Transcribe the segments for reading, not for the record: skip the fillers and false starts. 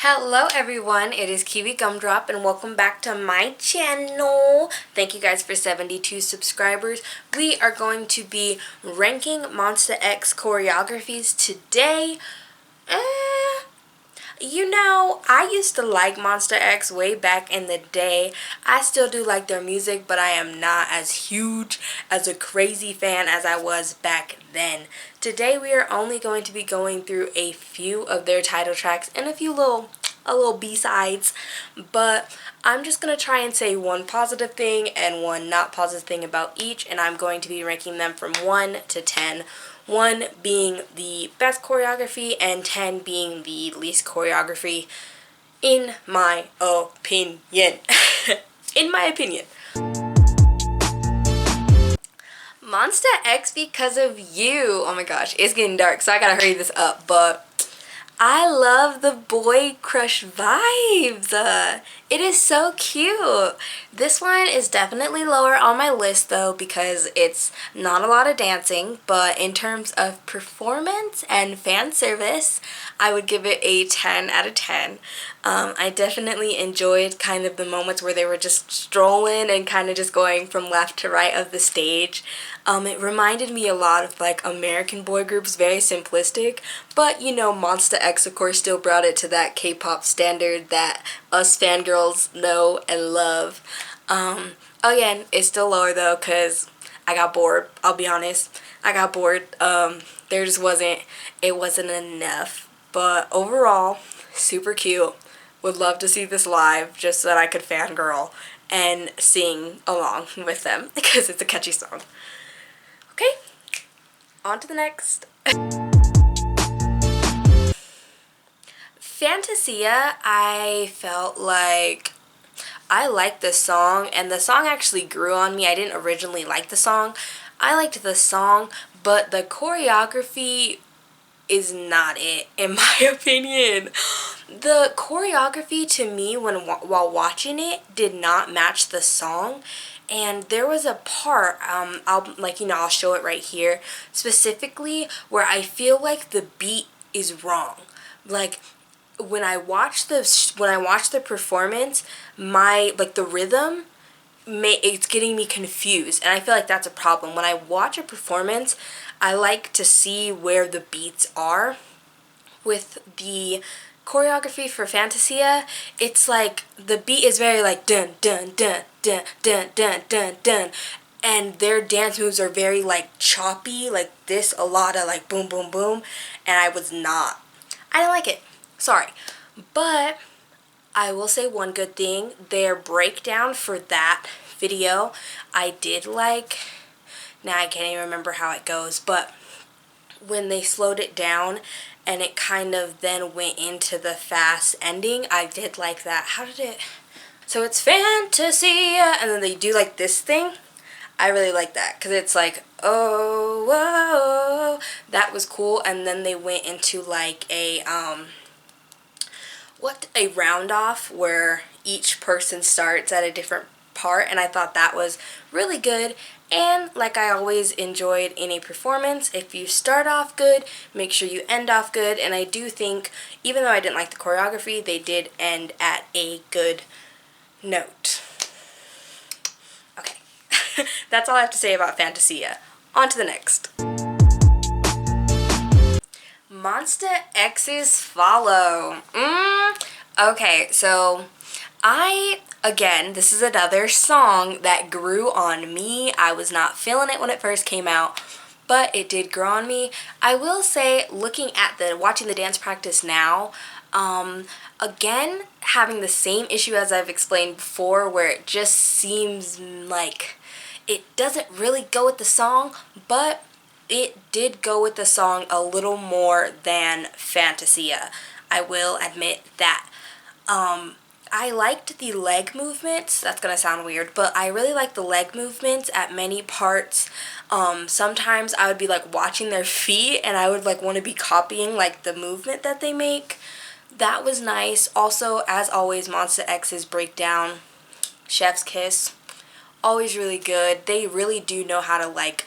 Hello everyone, it is KiwiGumdrop and welcome back to my channel. Thank you guys for 72 subscribers. We are going to be ranking Monsta X choreographies today. You know, I used to like Monsta X way back in the day. I still do like their music, but I am not as huge as a crazy fan as I was back then. Today we are only going to be going through a few of their title tracks and a little B-sides, but I'm just going to try and say one positive thing and one not positive thing about each, and I'm going to be ranking them from 1 to 10. 1 being the best choreography and 10 being the least choreography, in my opinion. In my opinion. Monsta X Because of You. Oh my gosh, it's getting dark, so I gotta hurry this up, but I love the boy crush vibes. It is so cute. This one is definitely lower on my list though because it's not a lot of dancing, but in terms of performance and fan service, I would give it a 10 out of 10. I definitely enjoyed kind of the moments where they were just strolling and kind of just going from left to right of the stage. It reminded me a lot of like American boy groups, very simplistic, but you know, Monsta X of course still brought it to that K-pop standard that us fangirls know and love. Again, it's still lower though because I got bored. I'll be honest, I got bored. There just wasn't enough, but overall, super cute. Would love to see this live just so that I could fangirl and sing along with them because it's a catchy song. Okay, on to the next. Fantasia, I felt like I liked this song, and the song actually grew on me. I didn't originally like the song. I liked the song, but the choreography is not it, in my opinion. The choreography to me while watching it did not match the song. And there was a part, I'll show it right here, specifically where I feel like the beat is wrong. Like when I watch the performance, the rhythm it's getting me confused, and I feel like that's a problem. When I watch a performance, I like to see where the beats are. With the choreography for Fantasia, it's like the beat is very like dun dun dun dun dun dun dun dun, and their dance moves are very like choppy, like this, a lot of like boom boom boom, and I didn't like it, sorry. But I will say one good thing, their breakdown for that video I did like. Now I can't even remember how it goes, but when they slowed it down and it kind of then went into the fast ending, I did like that. How did it? So it's Fantasia, and then they do like this thing. I really like that because it's like, oh, whoa, that was cool. And then they went into like a round off where each person starts at a different part, and I thought that was really good. And like I always enjoyed in a performance, if you start off good, make sure you end off good, and I do think, even though I didn't like the choreography, they did end at a good note. Okay, that's all I have to say about Fantasia. On to the next. Monsta X's Follow. Okay, so again, this is another song that grew on me. I was not feeling it when it first came out, but it did grow on me. I will say, watching the dance practice now, again, having the same issue as I've explained before, where it just seems like it doesn't really go with the song, but it did go with the song a little more than Fantasia. I will admit that. I liked the leg movements. That's gonna sound weird, but I really liked the leg movements at many parts. Sometimes I would be like watching their feet and I would like want to be copying like the movement that they make. That was nice. Also, as always, Monsta X's breakdown, chef's kiss, always really good. They really do know how to like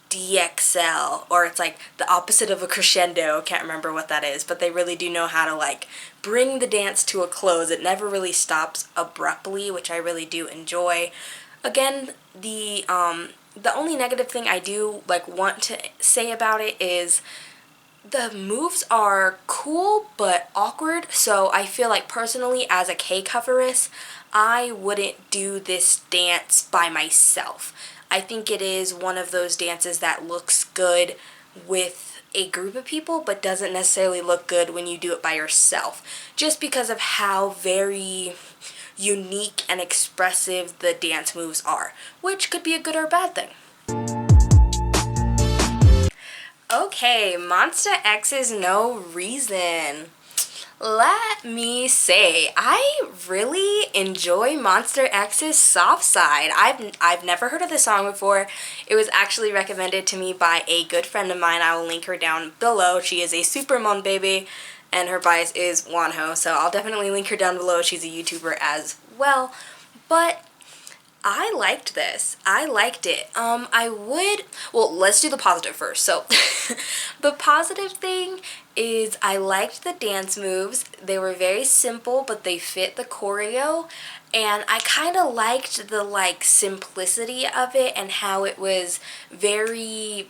DXL, or it's like the opposite of a crescendo. Can't remember what that is, but they really do know how to like bring the dance to a close. It never really stops abruptly, which I really do enjoy. Again, the only negative thing I do like want to say about it is the moves are cool but awkward. So I feel like personally as a K-coverist, I wouldn't do this dance by myself. I think it is one of those dances that looks good with a group of people but doesn't necessarily look good when you do it by yourself, just because of how very unique and expressive the dance moves are, which could be a good or a bad thing. Okay, Monsta X's No Reason. Let me say, I really enjoy Monsta X's Soft Side. I've never heard of this song before. It was actually recommended to me by a good friend of mine. I will link her down below. She is a Supermon baby, and her bias is Wonho, so I'll definitely link her down below. She's a YouTuber as well. But I liked this. I liked it. Well, let's do the positive first. So, the positive thing is I liked the dance moves. They were very simple, but they fit the choreo. And I kind of liked the, like, simplicity of it and how it was very,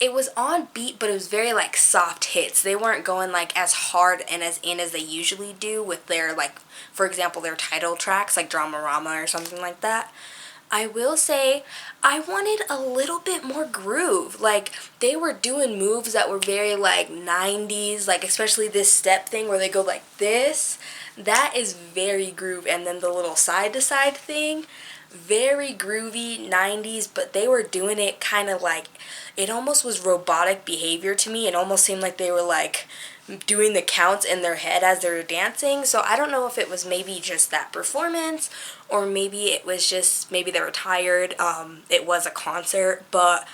it was on beat, but it was very like soft hits. They weren't going like as hard and as they usually do with their, like, for example, their title tracks like Dramarama or something like that. I will say I wanted a little bit more groove. Like, they were doing moves that were very like 90s, like especially this step thing where they go like this. That is very groove, and then the little side to side thing, very groovy 90s, but they were doing it kind of like, it almost was robotic behavior to me. It almost seemed like they were like doing the counts in their head as they were dancing. So I don't know if it was maybe just that performance, or maybe it was just, maybe they were tired. It was a concert, but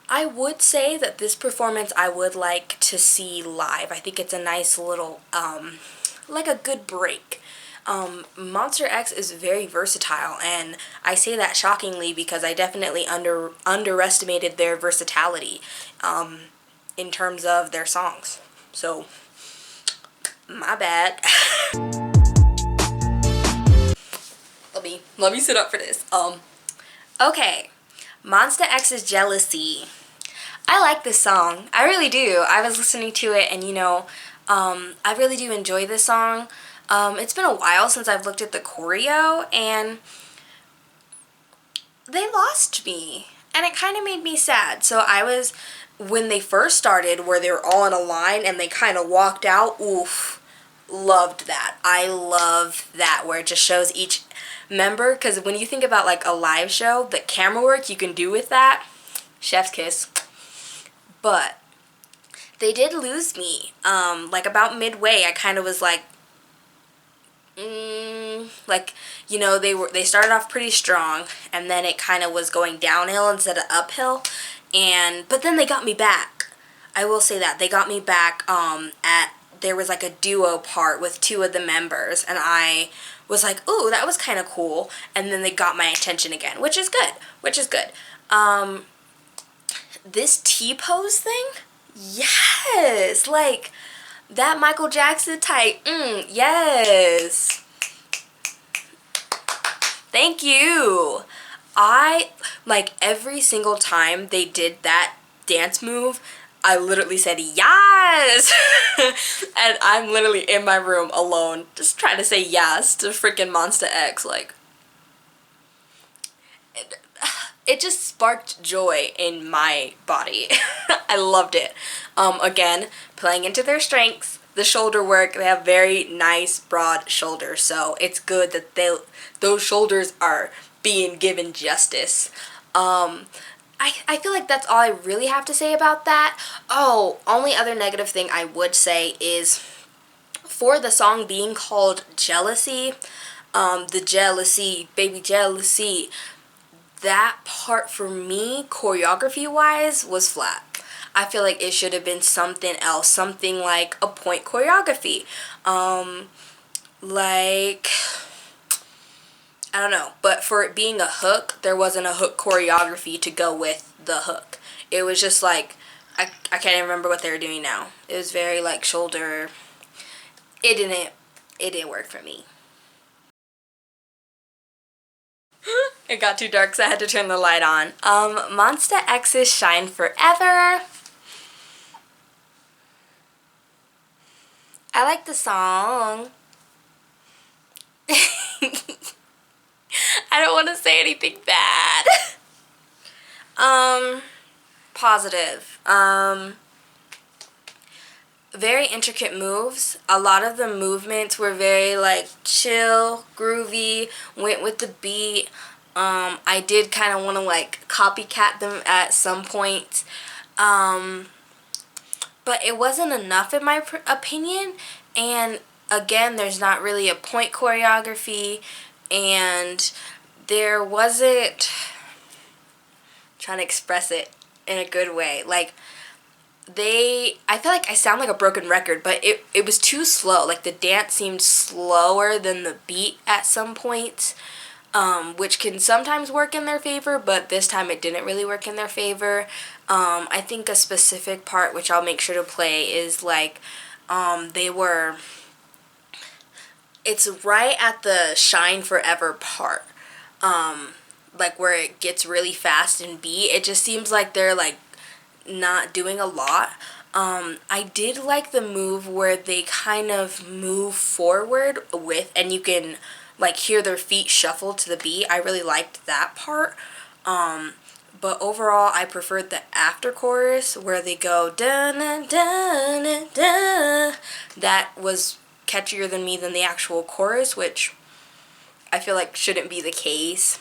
I would say that this performance I would like to see live. I think it's a nice little, like a good break. Monsta X is very versatile, and I say that shockingly because I definitely underestimated their versatility in terms of their songs. So, my bad. let me sit up for this. Okay, Monsta X's Jealousy. I like this song. I really do. I was listening to it, and I really do enjoy this song. It's been a while since I've looked at the choreo, and they lost me, and it kind of made me sad. So when they first started, where they were all in a line and they kind of walked out, oof, loved that. I love that, where it just shows each member, because when you think about like a live show, the camera work you can do with that, chef's kiss. But they did lose me. Like about midway, I kind of was like, they started off pretty strong, and then it kind of was going downhill instead of uphill, but then they got me back. I will say that they got me back. There was like a duo part with two of the members, and I was like, ooh, that was kind of cool, and then they got my attention again, which is good. This T-pose thing, yes, like that Michael Jackson type, yes. Thank you. I, like, every single time they did that dance move, I literally said yes. And I'm literally in my room alone just trying to say yes to freaking Monsta X. Like, it just sparked joy in my body. I loved it. Again, playing into their strengths, the shoulder work. They have very nice broad shoulders, so it's good that those shoulders are being given justice. I feel like that's all I really have to say about that. Oh, only other negative thing I would say is for the song being called Jealousy, the jealousy, baby jealousy, that part for me, choreography-wise, was flat. I feel like it should have been something else, something like a point choreography. Like, I don't know, but for it being a hook, there wasn't a hook choreography to go with the hook. It was just like, I can't even remember what they were doing now. It was very like shoulder. It didn't work for me. It got too dark, so I had to turn the light on. Monsta X's Shine Forever. I like the song. I don't want to say anything bad. Positive. Very intricate moves. A lot of the movements were very like chill, groovy, went with the beat. I did kind of want to like copycat them at some point. But it wasn't enough in my opinion. And again, there's not really a point choreography, and there wasn't, trying to express it in a good way, like I feel like I sound like a broken record, but it was too slow. Like the dance seemed slower than the beat at some points, which can sometimes work in their favor, but this time it didn't really work in their favor. I think a specific part, which I'll make sure to play, is like it's right at the Shine Forever part, like where it gets really fast and beat. It just seems like they're like not doing a lot. I did like the move where they kind of move forward with, and you can like hear their feet shuffle to the beat. I really liked that part. But overall, I preferred the after chorus where they go da na da na da. That was catchier than me than the actual chorus, which I feel like shouldn't be the case.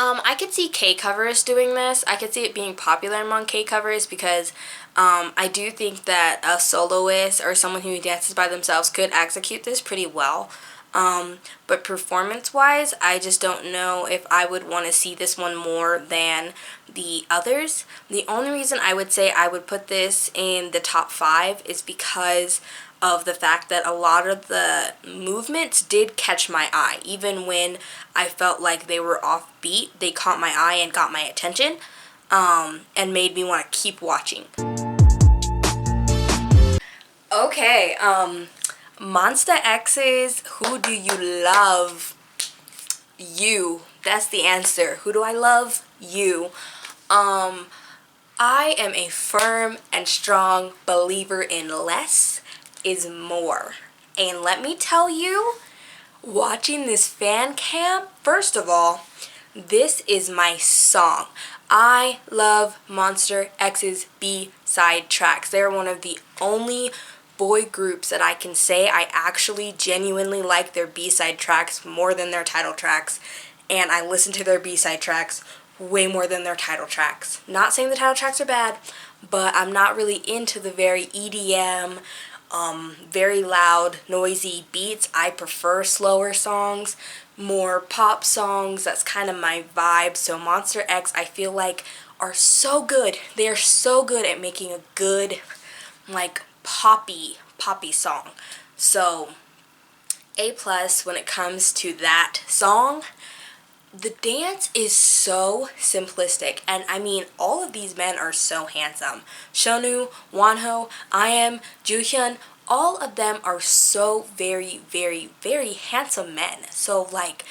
I could see K covers doing this. I could see it being popular among K covers because I do think that a soloist or someone who dances by themselves could execute this pretty well. But performance-wise, I just don't know if I would want to see this one more than the others. The only reason I would say I would put this in the top 5 is because of the fact that a lot of the movements did catch my eye. Even when I felt like they were off beat, they caught my eye and got my attention, and made me want to keep watching. Okay, Monsta X's Who Do You Love? You. That's the answer. Who do I love? You. I am a firm and strong believer in less is more. And let me tell you, watching this fan cam, first of all, this is my song. I love Monsta X's B-side tracks. They're one of the only boy groups that I can say I actually genuinely like their B-side tracks more than their title tracks, and I listen to their B-side tracks way more than their title tracks. Not saying the title tracks are bad, but I'm not really into the very EDM, very loud, noisy beats. I prefer slower songs, more pop songs. That's kind of my vibe. So Monsta X, I feel like, are so good. They are so good at making a good, like, poppy song. So A+ when it comes to that song. The dance is so simplistic, and I mean, all of these men are so handsome. Shonu, Wonho, I.M, Joohyun, all of them are so very, very, very handsome men. So like,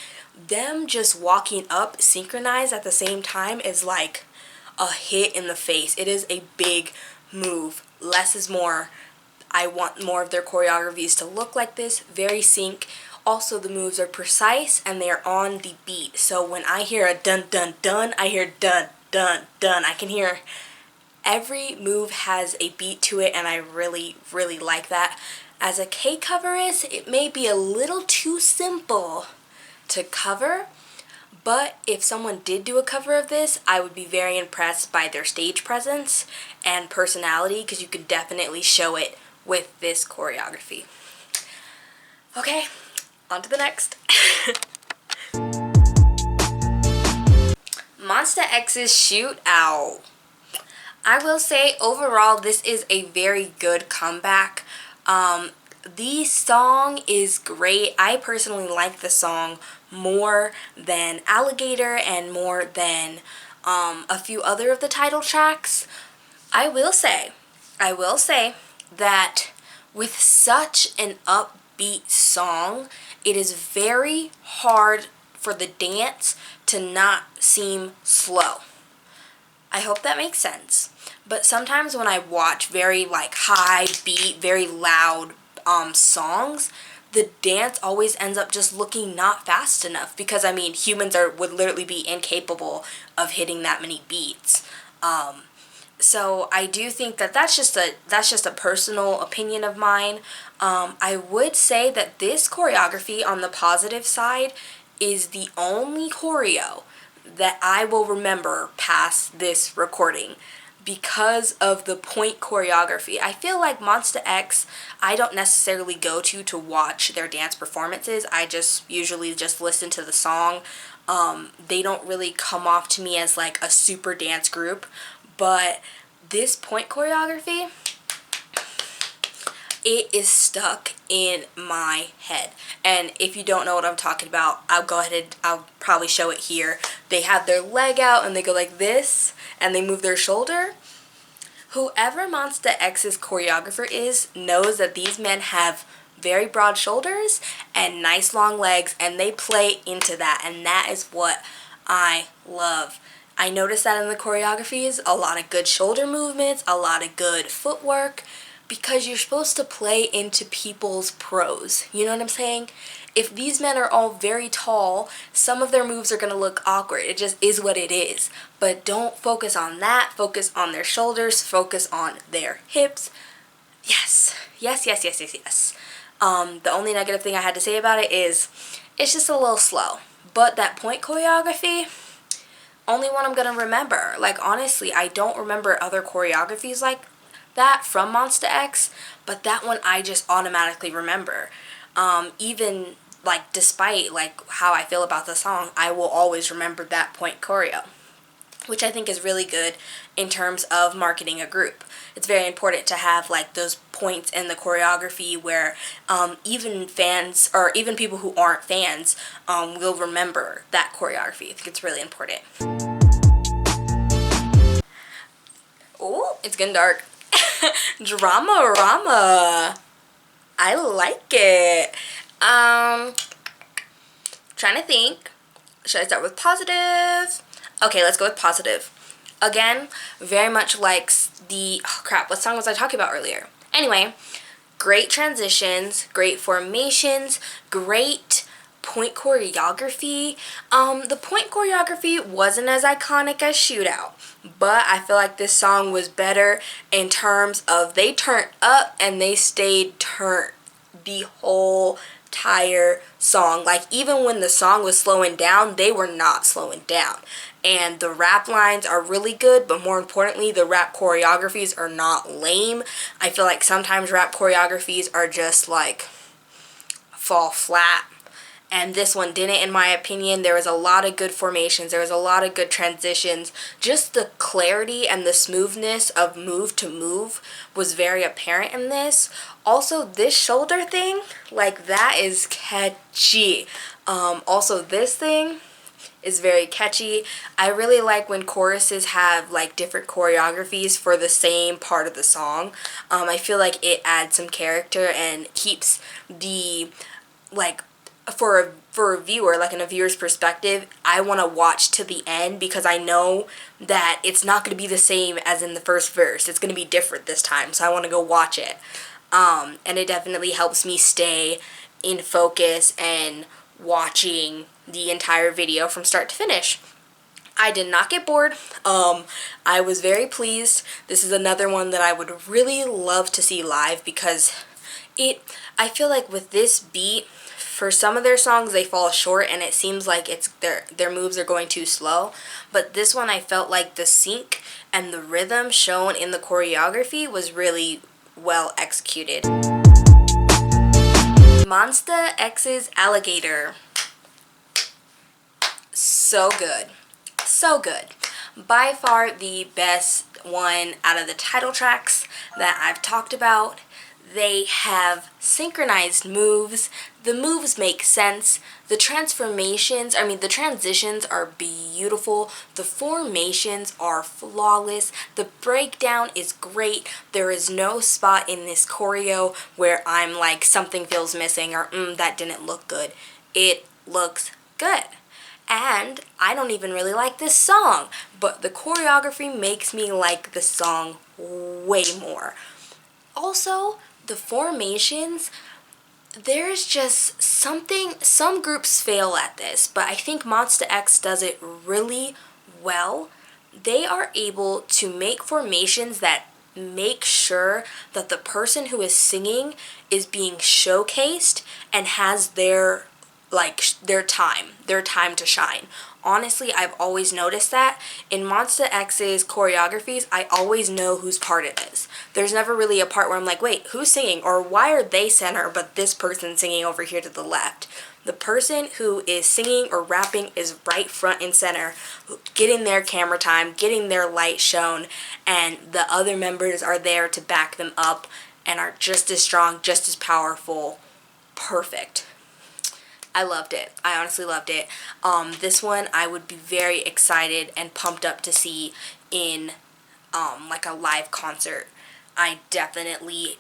them just walking up synchronized at the same time is like a hit in the face. It is a big move. Less is more. I want more of their choreographies to look like this, very sync. Also, the moves are precise and they are on the beat. So when I hear a dun dun dun, I hear dun dun dun. I can hear every move has a beat to it, and I really, really like that. As a K coverist, it may be a little too simple to cover, but if someone did do a cover of this, I would be very impressed by their stage presence and personality, because you could definitely show it with this choreography. Okay, on to the next. Monsta X's Shootout. I will say overall this is a very good comeback. The song is great. I personally like the song more than Alligator and more than a few other of the title tracks. I will say that with such an upbeat song, it is very hard for the dance to not seem slow. I hope that makes sense. But sometimes when I watch very like high beat, very loud songs, the dance always ends up just looking not fast enough, because I mean humans would literally be incapable of hitting that many beats. So I do think that that's just a personal opinion of mine. I would say that this choreography, on the positive side, is the only choreo that I will remember past this recording because of the point choreography. I feel like Monsta X, I don't necessarily go to watch their dance performances. I just usually just listen to the song. They don't really come off to me as like a super dance group, but this point choreography, it is stuck in my head. And if you don't know what I'm talking about, I'll probably show it here. They have their leg out and they go like this and they move their shoulder. Whoever Monsta X's choreographer is knows that these men have very broad shoulders and nice long legs, and they play into that, and that is what I love. I noticed that in the choreographies, a lot of good shoulder movements, a lot of good footwork, because you're supposed to play into people's pros. You know what I'm saying? If these men are all very tall, some of their moves are going to look awkward. It just is what it is. But don't focus on that. Focus on their shoulders. Focus on their hips. Yes. Yes, yes, yes, yes, yes. The only negative thing I had to say about it is it's just a little slow. But that point choreography, only one I'm going to remember. Like, honestly, I don't remember other choreographies like that from Monsta X, but that one I just automatically remember. Even like despite like how I feel about the song, I will always remember that point choreo, which I think is really good in terms of marketing a group. It's very important to have like those points in the choreography where even fans or even people who aren't fans will remember that choreography. I think it's really important. Oh, it's getting dark. Dramarama. I like it. Trying to think. Should I start with positive? Okay, let's go with positive. Again, very much like the... Oh, crap. What song was I talking about earlier? Anyway, great transitions, great formations, great point choreography. The point choreography wasn't as iconic as Shootout, but I feel like this song was better in terms of they turned up and they stayed turned the whole entire song. Like, even when the song was slowing down, they were not slowing down. And the rap lines are really good, but more importantly, the rap choreographies are not lame. I feel like sometimes rap choreographies are just like fall flat, and this one didn't, in my opinion. There was a lot of good formations. There was a lot of good transitions. Just the clarity and the smoothness of move to move was very apparent in this. Also, this shoulder thing, like, that is catchy. Also, this thing is very catchy. I really like when choruses have like different choreographies for the same part of the song. I feel like it adds some character and keeps the, like, for a viewer, like in a viewer's perspective, I want to watch to the end because I know that it's not going to be the same as in the first verse. It's going to be different this time, so I want to go watch it. And it definitely helps me stay in focus and watching the entire video from start to finish. I did not get bored. I was very pleased. This is another one that I would really love to see live because I feel like with this beat, for some of their songs they fall short and it seems like it's their moves are going too slow, but this one I felt like the sync and the rhythm shown in the choreography was really well executed. Monsta X's Alligator. So good. So good. By far the best one out of the title tracks that I've talked about. They have synchronized moves. The moves make sense. The transitions are beautiful. The formations are flawless. The breakdown is great. There is no spot in this choreo where I'm like, something feels missing, or that didn't look good. It looks good. And I don't even really like this song, but the choreography makes me like the song way more. Also, the formations, there's just something, some groups fail at this, but I think Monsta X does it really well. They are able to make formations that make sure that the person who is singing is being showcased and has their time to shine. Honestly, I've always noticed that. In Monsta X's choreographies, I always know whose part it is. There's never really a part where I'm like, wait, who's singing? Or why are they center but this person's singing over here to the left? The person who is singing or rapping is right front and center, getting their camera time, getting their light shown, and the other members are there to back them up and are just as strong, just as powerful. Perfect. I loved it. I honestly loved it. This one I would be very excited and pumped up to see in like a live concert. I definitely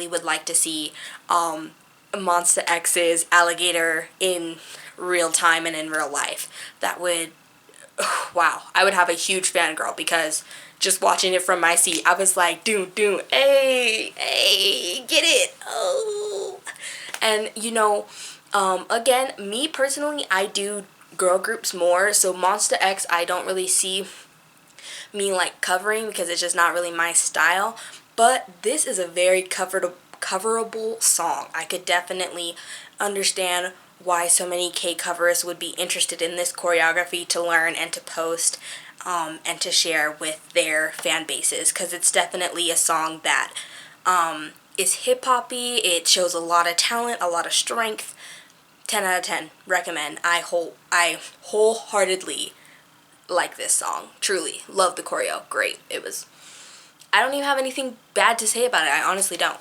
would like to see Monsta X's Alligator in real time and in real life. That would, wow, I would have a huge fangirl, because just watching it from my seat, I was like, doom, hey, get it, oh. And again, me personally, I do girl groups more, so Monsta X I don't really see me like covering, because it's just not really my style, but this is a very coverable song. I could definitely understand why so many K-covers would be interested in this choreography to learn and to post and to share with their fan bases, because it's definitely a song that is hip-hoppy. It shows a lot of talent, a lot of strength. 10 out of 10. Recommend. I wholeheartedly like this song. Truly. Love the choreo. Great. I don't even have anything bad to say about it. I honestly don't.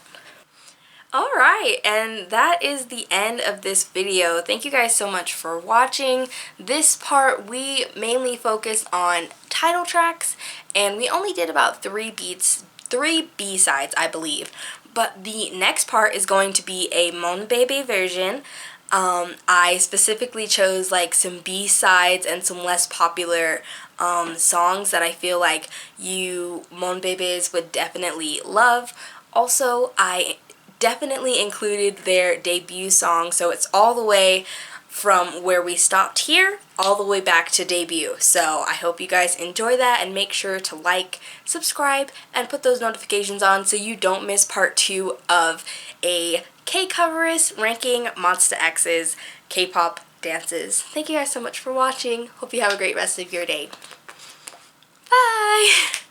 Alright, and that is the end of this video. Thank you guys so much for watching. This part we mainly focused on title tracks, and we only did about 3 B-sides, I believe. But the next part is going to be a Monbebe version. I specifically chose like some B-sides and some less popular songs that I feel like you Monbebes would definitely love. Also, I definitely included their debut song, so it's all the way from where we stopped here all the way back to debut. So I hope you guys enjoy that, and make sure to like, subscribe, and put those notifications on so you don't miss part 2 of a K-coverist ranking Monsta X's K-pop dances. Thank you guys so much for watching. Hope you have a great rest of your day. Bye!